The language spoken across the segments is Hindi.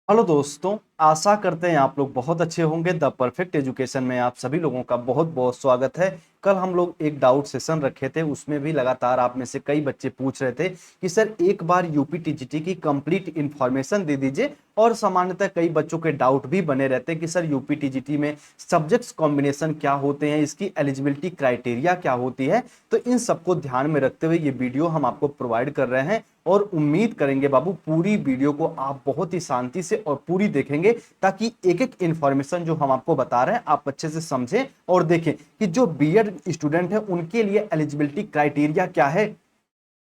हेलो दोस्तों, आशा करते हैं आप लोग बहुत अच्छे होंगे। द परफेक्ट एजुकेशन में आप सभी लोगों का बहुत बहुत स्वागत है। कल हम लोग एक डाउट सेशन रखे थे, उसमें भी लगातार आप में से कई बच्चे पूछ रहे थे कि सर एक बार यूपी टीजीटी की कंप्लीट इंफॉर्मेशन दे दीजिए। और सामान्यतः कई बच्चों के डाउट भी बने रहते हैं कि सर यूपी टीजीटी में सब्जेक्ट्स कॉम्बिनेशन क्या होते हैं, इसकी एलिजिबिलिटी क्राइटेरिया क्या होती है। तो इन सबको ध्यान में रखते हुए ये वीडियो हम आपको प्रोवाइड कर रहे हैं और उम्मीद करेंगे बाबू पूरी वीडियो को आप बहुत ही शांति से और पूरी देखेंगे, ताकि एक एक इंफॉर्मेशन जो हम आपको बता रहे हैं आप अच्छे से समझें और देखें कि जो बीएड स्टूडेंट है उनके लिए एलिजिबिलिटी क्राइटेरिया क्या है,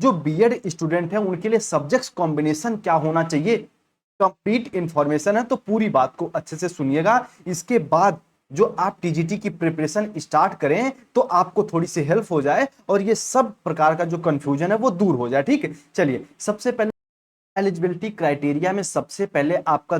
जो बीएड स्टूडेंट है उनके लिए सब्जेक्ट्स कॉम्बिनेशन क्या होना चाहिए। कंप्लीट इंफॉर्मेशन है तो पूरी बात को अच्छे से सुनिएगा। इसके बाद जो आप टीजीटी की प्रिपरेशन स्टार्ट करें तो आपको थोड़ी सी हेल्प हो जाए और ये सब प्रकार का जो कंफ्यूजन है वो दूर हो जाए। ठीक है, चलिए सबसे पहले एलिजिबिलिटी क्राइटेरिया में सबसे पहले आपका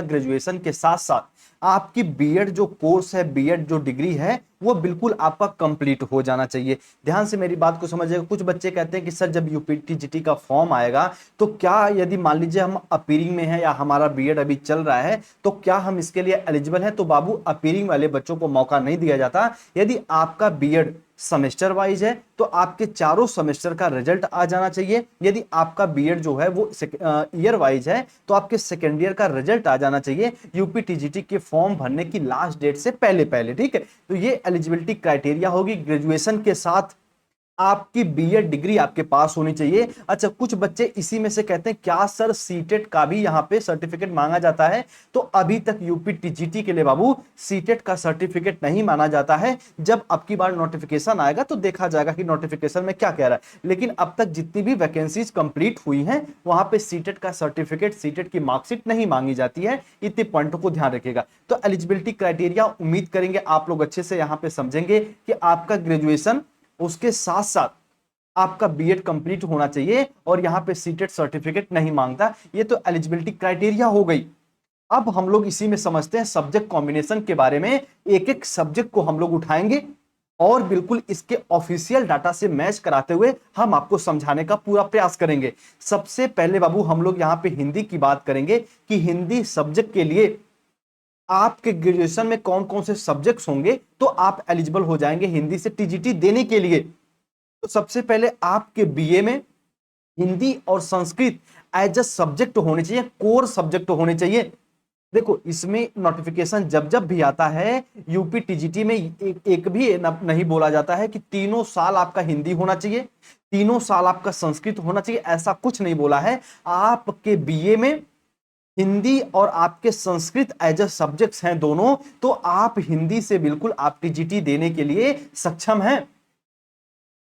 ग्रेजुएशन के साथ साथ आपकी बीएड जो कोर्स है, बीएड जो डिग्री है वो बिल्कुल आपका कंप्लीट हो जाना चाहिए। ध्यान से मेरी बात को समझिएगा। कुछ बच्चे कहते हैं कि सर जब यूपीटीजीटी का फॉर्म आएगा तो क्या, यदि मान लीजिए हम अपीयरिंग में है या हमारा बीएड अभी चल रहा है, तो क्या हम इसके लिए एलिजिबल हैं? तो बाबू अपीयरिंग वाले बच्चों को मौका नहीं दिया जाता। यदि आपका बीएड सेमेस्टर वाइज है तो आपके चारों सेमेस्टर का रिजल्ट आ जाना चाहिए। यदि आपका बीएड जो है वो ईयर वाइज है तो आपके सेकेंड ईयर का रिजल्ट आ जाना चाहिए यूपी टीजीटी के फॉर्म भरने की लास्ट डेट से पहले पहले। ठीक है, तो ये एलिजिबिलिटी क्राइटेरिया होगी। ग्रेजुएशन के साथ आपकी बीएड डिग्री आपके पास होनी चाहिए। अच्छा, कुछ बच्चे इसी में से कहते हैं क्या सर सीटेट का भी यहां पे सर्टिफिकेट मांगा जाता है? तो अभी तक यूपी टीजीटी के लिए बाबू सीटेट का सर्टिफिकेट नहीं माना जाता है। जब अब की बार नोटिफिकेशन आएगा तो देखा जाएगा कि नोटिफिकेशन में क्या कह रहा है, लेकिन अब तक जितनी भी वैकेंसीज कंप्लीट हुई हैं वहां पे सीटेट का सर्टिफिकेट, सीटेट की मार्कशीट नहीं मांगी जाती है। इतने पॉइंटों को ध्यान रखिएगा। तो एलिजिबिलिटी क्राइटेरिया उम्मीद करेंगे आप लोग अच्छे से यहां पे समझेंगे कि आपका ग्रेजुएशन, उसके साथ साथ आपका बीएड कंप्लीट होना चाहिए और यहां पे सीटेट सर्टिफिकेट नहीं मांगता। ये तो एलिजिबिलिटी क्राइटेरिया हो गई। अब हम लोग इसी में समझते हैं सब्जेक्ट कॉम्बिनेशन के बारे में। एक एक सब्जेक्ट को हम लोग उठाएंगे और बिल्कुल इसके ऑफिशियल डाटा से मैच कराते हुए हम आपको समझाने का पूरा प्रयास करेंगे। सबसे पहले बाबू हम लोग यहां पे हिंदी की बात करेंगे कि हिंदी सब्जेक्ट के लिए आपके ग्रेजुएशन में कौन कौन से सब्जेक्ट्स होंगे तो आप एलिजिबल हो जाएंगे हिंदी से टीजीटी देने के लिए। तो सबसे पहले आपके बीए में हिंदी और संस्कृत एज अ सब्जेक्ट होने चाहिए, कोर सब्जेक्ट होने चाहिए। देखो इसमें नोटिफिकेशन जब जब भी आता है यूपी टीजीटी में एक भी नहीं बोला जाता है कि तीनों साल आपका हिंदी होना चाहिए, तीनों साल आपका संस्कृत होना चाहिए, ऐसा कुछ नहीं बोला है। आपके बीए में हिंदी और आपके संस्कृत एज अ सब्जेक्ट्स हैं दोनों, तो आप हिंदी से बिल्कुल आप टीजीटी देने के लिए सक्षम हैं।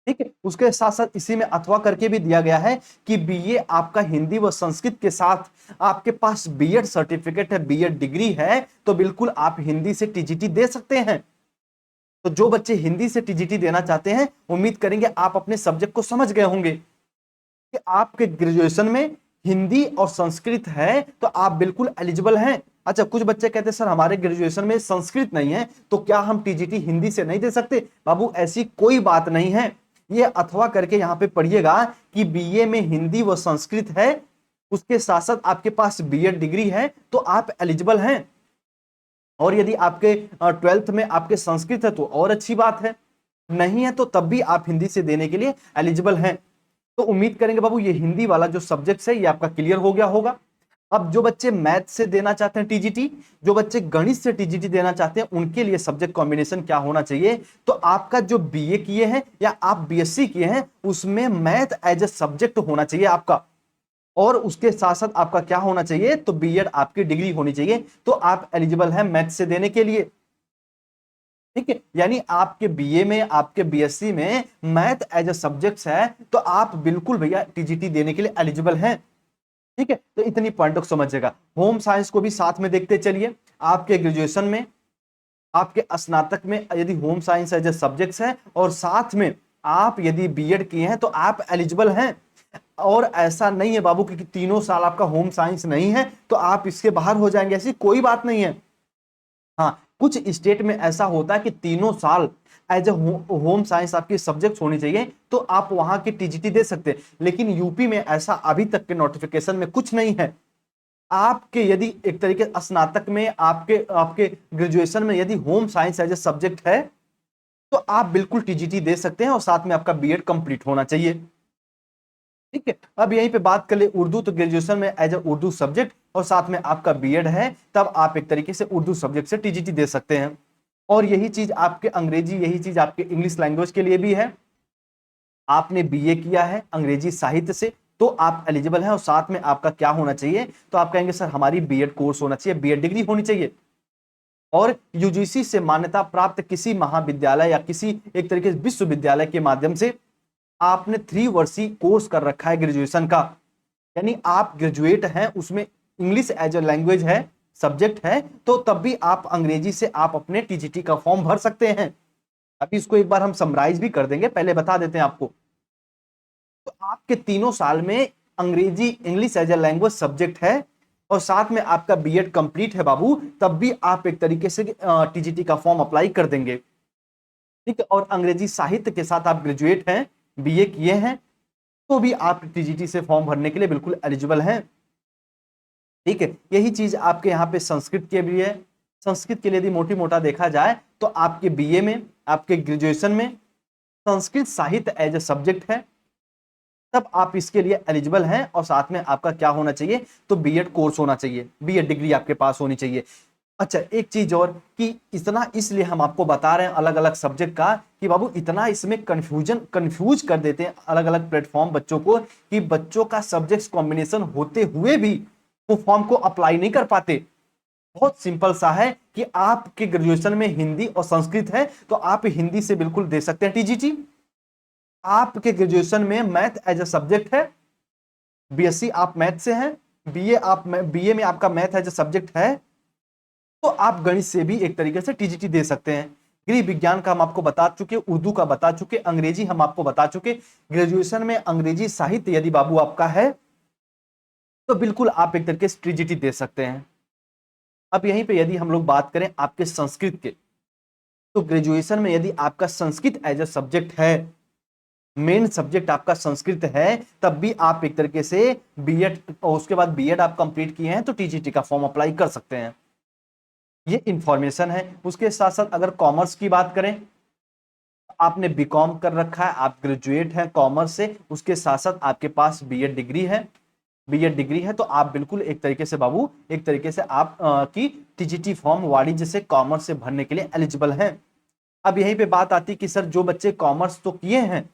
ठीक है, उसके साथ साथ इसी में अथवा करके भी दिया गया है कि बीए आपका हिंदी व संस्कृत के साथ आपके पास बीएड सर्टिफिकेट है, बीएड डिग्री है, तो बिल्कुल आप हिंदी से टीजीटी दे सकते हैं। तो जो बच्चे हिंदी से टीजीटी देना चाहते हैं, उम्मीद करेंगे आप अपने सब्जेक्ट को समझ गए होंगे कि आपके ग्रेजुएशन में हिंदी और संस्कृत है तो आप बिल्कुल एलिजिबल हैं। अच्छा, कुछ बच्चे कहते हैं सर हमारे ग्रेजुएशन में संस्कृत नहीं है तो क्या हम टीजीटी हिंदी से नहीं दे सकते? बाबू ऐसी कोई बात नहीं है। ये अथवा करके यहां पे पढ़िएगा कि बीए में हिंदी व संस्कृत है, उसके साथ साथ आपके पास बीएड डिग्री है तो आप एलिजिबल हैं। और यदि आपके ट्वेल्थ में आपके संस्कृत है तो और अच्छी बात है, नहीं है तो तब भी आप हिंदी से देने के लिए एलिजिबल हैं। तो उम्मीद करेंगे बाबू ये हिंदी वाला जो सब्जेक्ट है ये आपका क्लियर हो गया होगा। अब जो बच्चे मैथ से देना चाहते हैं टीजीटी, जो बच्चे गणित से टीजीटी देना चाहते हैं, उनके लिए सब्जेक्ट कॉम्बिनेशन क्या होना चाहिए? तो आपका जो बीए किए हैं या आप बीएससी किए हैं उसमें मैथ एज ए सब्जेक्ट होना चाहिए आपका, और उसके साथ साथ आपका क्या होना चाहिए? तो बीएड आपकी डिग्री होनी चाहिए, तो आप एलिजिबल हैं मैथ से देने के लिए। ठीक है, यानी आपके बीए में, आपके बीएससी में मैथ एज ए सब्जेक्ट्स है तो आप बिल्कुल भैया टीजीटी देने के लिए एलिजिबल हैं। ठीक है, तो इतनी पॉइंट को समझिएगा। होम साइंस को भी साथ में देखते चलिए। आपके ग्रेजुएशन में, आपके स्नातक में यदि home science as a subjects है और साथ में आप यदि बीएड किए हैं तो आप एलिजिबल हैं। और ऐसा नहीं है बाबू कि तीनों साल आपका होम साइंस नहीं है तो आप इसके बाहर हो जाएंगे, ऐसी कोई बात नहीं है। हाँ, कुछ स्टेट में ऐसा होता है कि तीनों साल एज ए होम साइंस आपकी सब्जेक्ट होनी चाहिए तो आप वहां की टीजीटी दे सकते हैं, लेकिन यूपी में ऐसा अभी तक के नोटिफिकेशन में कुछ नहीं है। आपके यदि एक तरीके स्नातक में आपके आपके ग्रेजुएशन में यदि home science as a subject है तो आप बिल्कुल टीजीटी दे सकते हैं और साथ में आपका बीएड कंप्लीट होना चाहिए। ठीक है, अब यहीं पे बात कर ले उर्दू, तो ग्रेजुएशन में एज ए उर्दू सब्जेक्ट और साथ में आपका बीएड है, तब आप एक तरीके से उर्दू सब्जेक्ट से टीजीटी दे सकते हैं। और यही चीज आपके अंग्रेजी, यही चीज आपके इंग्लिश लैंग्वेज के लिए भी है। आपने बीए किया है अंग्रेजी साहित्य से तो आप एलिजिबल हैं, और साथ में आपका क्या होना चाहिए, तो आप कहेंगे सर हमारी बीएड कोर्स होना चाहिए, बीएड डिग्री होनी चाहिए, और यूजीसी से मान्यता प्राप्त किसी महाविद्यालय या किसी एक तरीके से विश्वविद्यालय के माध्यम से आपने 3 वर्षीय कोर्स कर रखा है ग्रेजुएशन का, यानी आप ग्रेजुएट हैं, उसमें इंग्लिश एज ए लैंग्वेज है, सब्जेक्ट है, तो तब भी आप अंग्रेजी से आप अपने टीजीटी का फॉर्म भर सकते हैं। अभी इसको एक बार हम समराइज भी कर देंगे, पहले बता देते हैं आपको। तो आपके 3 साल में अंग्रेजी English as a language subject है और साथ में आपका बीएड कंप्लीट है बाबू, तब भी आप एक तरीके से टीजीटी का फॉर्म अप्लाई कर देंगे। ठीक है, और अंग्रेजी साहित्य के साथ आप ग्रेजुएट हैं, बीए किए हैं, तो भी आप टीजीटी से फॉर्म भरने के लिए बिल्कुल एलिजिबल हैं। ठीक है, यही चीज आपके यहाँ पे संस्कृत के भी है। संस्कृत के लिए यदि मोटी मोटा देखा जाए तो आपके बीए में, आपके ग्रेजुएशन में संस्कृत साहित्य एज ए सब्जेक्ट है, तब आप इसके लिए एलिजिबल हैं, और साथ में आपका क्या होना चाहिए, तो बीएड कोर्स होना चाहिए, बीएड डिग्री आपके पास होनी चाहिए। अच्छा, एक चीज और कि इतना इसलिए हम आपको बता रहे हैं अलग अलग सब्जेक्ट का कि बाबू इतना इसमें कंफ्यूज कर देते हैं अलग अलग प्लेटफॉर्म बच्चों को, कि बच्चों का सब्जेक्ट कॉम्बिनेशन होते हुए भी वो फॉर्म को अप्लाई नहीं कर पाते। बहुत सिंपल सा है कि आपके ग्रेजुएशन में हिंदी और संस्कृत है तो आप हिंदी से बिल्कुल दे सकते हैं टीजीटी। आपके ग्रेजुएशन में मैथ एज ए सब्जेक्ट है, बीएससी आप मैथ से हैं, बीए में आपका मैथ एज ए सब्जेक्ट है, तो आप गणित से भी एक तरीके से टीजीटी दे सकते हैं। गृह विज्ञान का हम आपको बता चुके, उर्दू का बता चुके, अंग्रेजी हम आपको बता चुके। ग्रेजुएशन में अंग्रेजी साहित्य यदि बाबू आपका है तो बिल्कुल आप एक तरीके से टीजीटी दे सकते हैं। अब यहीं पे यदि हम लोग बात करें आपके संस्कृत के, तो ग्रेजुएशन में यदि आपका संस्कृत एज ए सब्जेक्ट है, मेन सब्जेक्ट आपका संस्कृत है, तब भी आप एक तरीके से बीएड और उसके बाद बीएड आप कंप्लीट किए हैं तो टीजीटी का फॉर्म अप्लाई कर सकते हैं। ये इंफॉर्मेशन है। उसके साथ साथ अगर कॉमर्स की बात करें, आपने बीकॉम कर रखा है, आप ग्रेजुएट हैं कॉमर्स से, उसके साथ साथ आपके पास बीएड डिग्री है, बीएड डिग्री है, तो आप बिल्कुल एक तरीके से बाबू, एक तरीके से आप की टीजीटी फॉर्म वाणिज्य से कॉमर्स से भरने के लिए एलिजिबल हैं। अब यहीं पे बात आती है कि सर जो बच्चे कॉमर्स तो किए हैं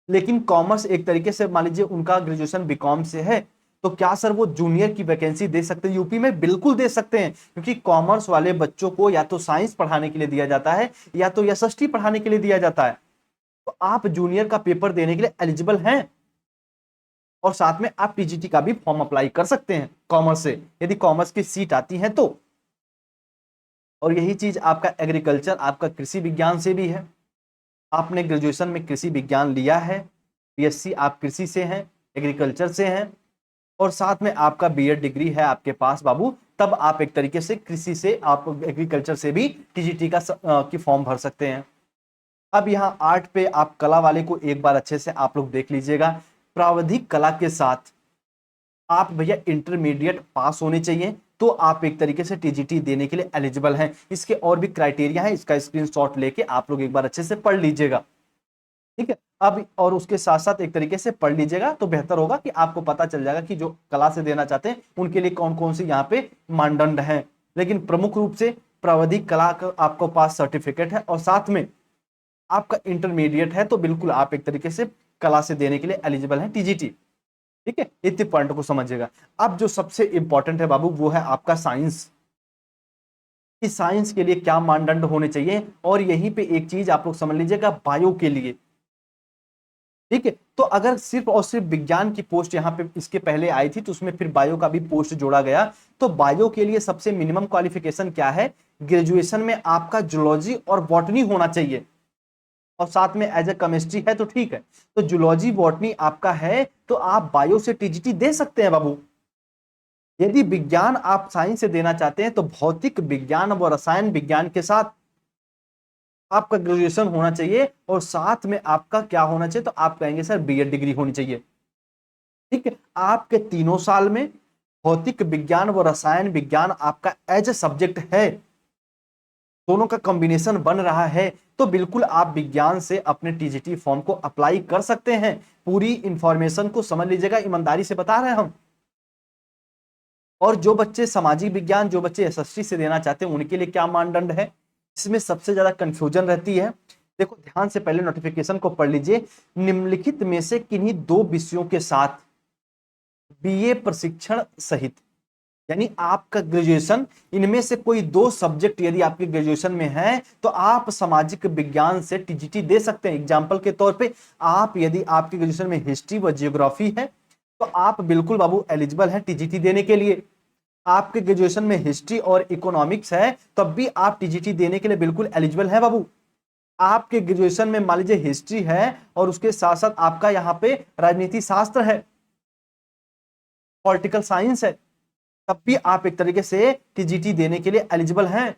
लेकिन कॉमर्स एक तरीके से मान लीजिए उनका ग्रेजुएशन बीकॉम से है, तो क्या सर वो जूनियर की वैकेंसी दे सकते हैं यूपी में? बिल्कुल दे सकते हैं, क्योंकि कॉमर्स वाले बच्चों को या तो साइंस पढ़ाने के लिए दिया जाता है या तो एसएसटी पढ़ाने के लिए दिया जाता है, तो आप जूनियर का पेपर देने के लिए एलिजिबल हैं, और साथ में आप टीजीटी का भी फॉर्म अप्लाई कर सकते हैं कॉमर्स से, यदि कॉमर्स की सीट आती है तो। और यही चीज आपका एग्रीकल्चर, आपका कृषि विज्ञान से भी है। आपने ग्रेजुएशन में कृषि विज्ञान लिया है, बीएससी आप कृषि से हैं, एग्रीकल्चर से हैं, और साथ में आपका बीएड डिग्री है आपके पास बाबू, तब आप एक तरीके से कृषि से, आप एग्रीकल्चर से भी टीजीटी की फॉर्म भर सकते हैं। अब यहाँ आर्ट पे आप कला वाले को एक बार अच्छे से आप लोग देख लीजिएगा। प्रावधिक कला के साथ आप भैया इंटरमीडिएट पास होने चाहिए, तो आप एक तरीके से टीजीटी देने के लिए एलिजिबल हैं। इसके और भी क्राइटेरिया है, इसका स्क्रीनशॉट लेके आप लोग एक बार अच्छे से पढ़ लीजिएगा। ठीक है, अब और उसके साथ साथ एक तरीके से पढ़ लीजिएगा तो बेहतर होगा कि आपको पता चल जाएगा कि जो कला से देना चाहते हैं उनके लिए कौन कौन सी यहाँ पे मानदंड है। लेकिन प्रमुख रूप से प्रावधिक कला का आपको पास सर्टिफिकेट है और साथ में आपका इंटरमीडिएट है, तो बिल्कुल आप एक तरीके से कला से देने के लिए एलिजिबल है टीजीटी। ठीक है, इतने पॉइंट को समझिएगा। अब जो सबसे इंपॉर्टेंट है बाबू वो है आपका साइंस। इस साइंस के लिए क्या मानदंड होने चाहिए, और यहीं पे एक चीज आप लोग समझ लीजिएगा बायो के लिए। ठीक है, तो अगर सिर्फ और सिर्फ विज्ञान की पोस्ट यहाँ पे इसके पहले आई थी तो उसमें फिर बायो का भी पोस्ट जोड़ा गया, तो बायो के लिए सबसे मिनिमम क्वालिफिकेशन क्या है, ग्रेजुएशन में आपका जूलॉजी और बॉटनी होना चाहिए, और साथ में एज ए केमिस्ट्री है तो ठीक है। तो जूलॉजी बॉटनी आपका है तो आप बायो से टीजीटी दे सकते हैं बाबू। यदि विज्ञान आप साइंस से देना चाहते हैं तो भौतिक विज्ञान व रसायन विज्ञान के साथ आपका ग्रेजुएशन होना चाहिए, और साथ में आपका क्या होना चाहिए, तो आप कहेंगे सर बीएड डिग्री होनी चाहिए। ठीक है, आपके 3 साल में भौतिक विज्ञान व रसायन विज्ञान आपका एज ए सब्जेक्ट है, दोनों का कॉम्बिनेशन बन रहा है, तो बिल्कुल आप विज्ञान से अपने टीजीटी फॉर्म को अप्लाई कर सकते हैं। पूरी इंफॉर्मेशन को समझ लीजिएगा, ईमानदारी से बता रहे हैं हम। और जो बच्चे सामाजिक विज्ञान, जो बच्चे एसएसटी से देना चाहते हैं, उनके लिए क्या मानदंड है, इसमें सबसे ज्यादा कंफ्यूजन रहती है। देखो ध्यान से पहले नोटिफिकेशन को पढ़ लीजिए। निम्नलिखित में से किन्हीं दो विषयों के साथ बीए प्रशिक्षण सहित, यानी आपका ग्रेजुएशन, इनमें से कोई दो सब्जेक्ट यदि आपके ग्रेजुएशन में है तो आप सामाजिक विज्ञान से टीजीटी दे सकते हैं। एग्जाम्पल के तौर पे आप, यदि आपके ग्रेजुएशन में हिस्ट्री व जियोग्राफी है तो आप बिल्कुल बाबू एलिजिबल हैं टीजीटी देने के लिए। आपके ग्रेजुएशन में हिस्ट्री और इकोनॉमिक्स है तब भी आप टीजीटी देने के लिए बिल्कुल एलिजिबल है बाबू। आपके ग्रेजुएशन में मान लीजिए हिस्ट्री है और उसके साथ साथ आपका यहाँ पे राजनीति शास्त्र है, पॉलिटिकल साइंस है, तब भी आप एक तरीके से टीजीटी देने के लिए एलिजिबल हैं।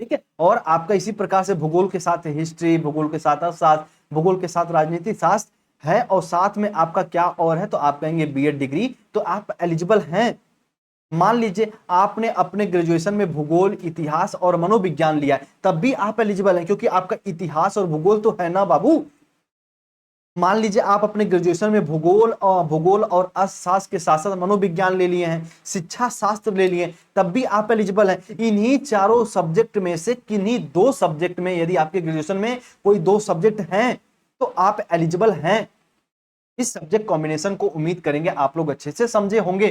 ठीक है। और आपका इसी प्रकार से भूगोल के साथ हिस्ट्री, भूगोल के साथ अर्थशास्त्र, भूगोल के साथ राजनीति शास्त्र है, और साथ में आपका क्या और है, तो आप कहेंगे बीएड डिग्री, तो आप एलिजिबल हैं। मान लीजिए आपने अपने ग्रेजुएशन में भूगोल, इतिहास और मनोविज्ञान लिया है, तब भी आप एलिजिबल हैं, क्योंकि आपका इतिहास और भूगोल तो है ना बाबू। मान लीजिए आप अपने ग्रेजुएशन में भूगोल और अर्थशास्त्र के साथ साथ मनोविज्ञान ले लिए हैं, शिक्षा शास्त्र ले लिए, तब भी आप एलिजिबल हैं। इन्हीं चारों सब्जेक्ट में से किन्हीं दो सब्जेक्ट में यदि आपके ग्रेजुएशन में कोई दो सब्जेक्ट हैं तो आप एलिजिबल हैं। इस सब्जेक्ट कॉम्बिनेशन को उम्मीद करेंगे आप लोग अच्छे से समझे होंगे।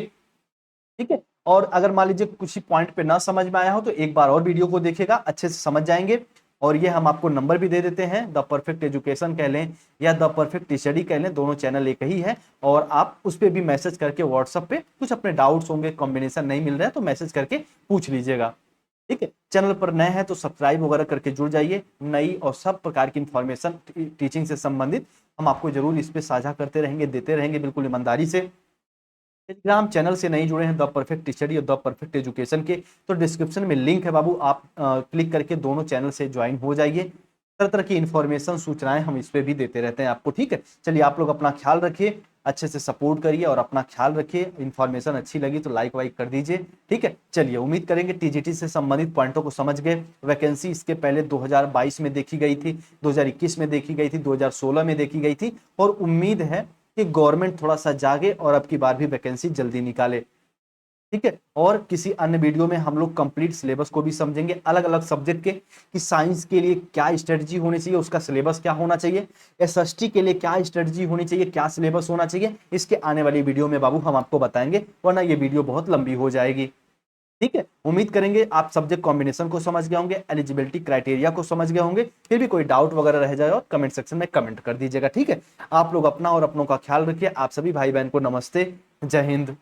ठीक है। और अगर मान लीजिए कुछ पॉइंट पे ना समझ में आया हो तो एक बार और वीडियो को देखिएगा, अच्छे से समझ जाएंगे। और ये हम आपको नंबर भी दे देते हैं, द परफेक्ट एजुकेशन कह लें या द परफेक्ट स्टडी कह लें, दोनों चैनल एक ही है। और आप उस पर भी मैसेज करके व्हाट्सएप पे कुछ अपने डाउट्स होंगे, कॉम्बिनेशन नहीं मिल रहा है तो मैसेज करके पूछ लीजिएगा। ठीक है। चैनल पर नए हैं तो सब्सक्राइब वगैरह करके जुड़ जाइए। नई और सब प्रकार की इंफॉर्मेशन टीचिंग से संबंधित हम आपको जरूर इस पे साझा करते रहेंगे, देते रहेंगे, बिल्कुल ईमानदारी से। टेलीग्राम चैनल से नहीं जुड़े हैं द परफेक्ट स्टडी और द परफेक्ट एजुकेशन के, तो डिस्क्रिप्शन में लिंक है बाबू, आप क्लिक करके दोनों चैनल से ज्वाइन हो जाइए। तरह तरह की इन्फॉर्मेशन, सूचनाएं हम इस पे भी देते रहते हैं आपको। ठीक है। चलिए आप लोग अपना ख्याल रखिए, अच्छे से सपोर्ट करिए और अपना ख्याल रखिए। इन्फॉर्मेशन अच्छी लगी तो लाइक वाइक कर दीजिए। ठीक है। चलिए उम्मीद करेंगे टीजीटी से संबंधित पॉइंटों को समझ गए। वैकेंसी इसके पहले 2022 में देखी गई थी, 2021 में देखी गई थी, 2016 में देखी गई थी, और उम्मीद है कि गवर्नमेंट थोड़ा सा जागे और अब की बार भी वैकेंसी जल्दी निकाले। ठीक है। और किसी अन्य वीडियो में हम लोग कंप्लीट सिलेबस को भी समझेंगे, अलग अलग सब्जेक्ट के, कि साइंस के लिए क्या स्ट्रेटजी होनी चाहिए, उसका सिलेबस क्या होना चाहिए, एसएसटी के लिए क्या स्ट्रेटजी होनी चाहिए, क्या सिलेबस होना चाहिए, इसके आने वाली वीडियो में बाबू हम आपको बताएंगे, वरना ये वीडियो बहुत लंबी हो जाएगी। ठीक है। उम्मीद करेंगे आप सब्जेक्ट कॉम्बिनेशन को समझ गए होंगे, एलिजिबिलिटी क्राइटेरिया को समझ गए होंगे। फिर भी कोई डाउट वगैरह रह जाए और कमेंट सेक्शन में कमेंट कर दीजिएगा। ठीक है। आप लोग अपना और अपनों का ख्याल रखिए। आप सभी भाई बहन को नमस्ते, जय हिंद।